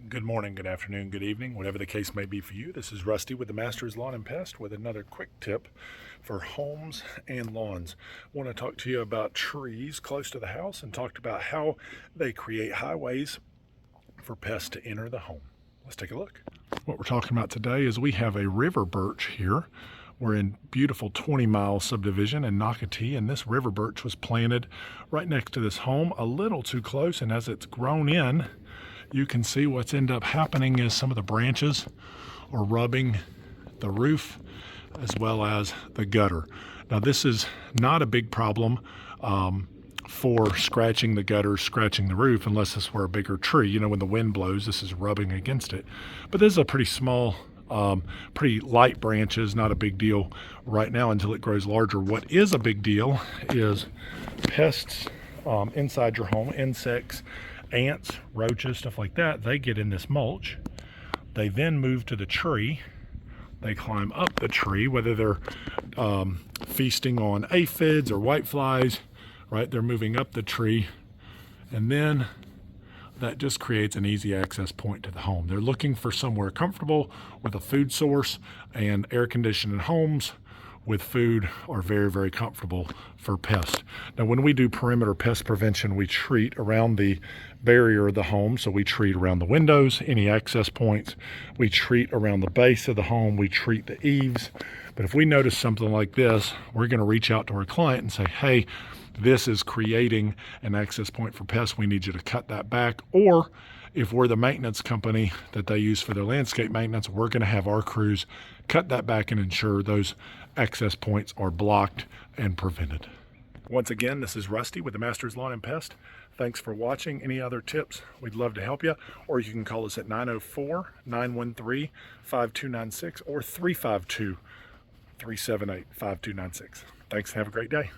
Good morning, good afternoon, good evening, whatever the case may be for you. This is Rusty with the Masters Lawn and Pest with another quick tip for homes and lawns. I want to talk to you about trees close to the house and talked about how they create highways for pests to enter the home. Let's take a look. What we're talking about today is we have a river birch here. We're in beautiful 20-mile subdivision in Nocatee, and this river birch was planted right next to this home, a little too close, and as it's grown in, you can see what's end up happening is some of the branches are rubbing the roof as well as the gutter. Now this is not a big problem for scratching the gutters, scratching the roof, unless this were a bigger tree. You know, when the wind blows, this is rubbing against it. But this is a pretty small, pretty light branches, not a big deal right now until it grows larger. What is a big deal is pests inside your home, insects, ants, roaches, stuff like that. They get in this mulch. They then move to the tree. They climb up the tree, whether they're feasting on aphids or whiteflies, right? They're moving up the tree, and then that just creates an easy access point to the home. They're looking for somewhere comfortable with a food source, and air-conditioned homes with food are very, very comfortable for pests. Now, when we do perimeter pest prevention, we treat around the barrier of the home. So we treat around the windows, any access points. We treat around the base of the home. We treat the eaves. But if we notice something like this, we're going to reach out to our client and say, hey, this is creating an access point for pests. We need you to cut that back. Or if we're the maintenance company that they use for their landscape maintenance, we're going to have our crews cut that back and ensure those access points are blocked and prevented. Once again, this is Rusty with the Masters Lawn and Pest. Thanks for watching. Any other tips, we'd love to help you. Or you can call us at 904-913-5296 or 352-378-5296. Thanks and have a great day.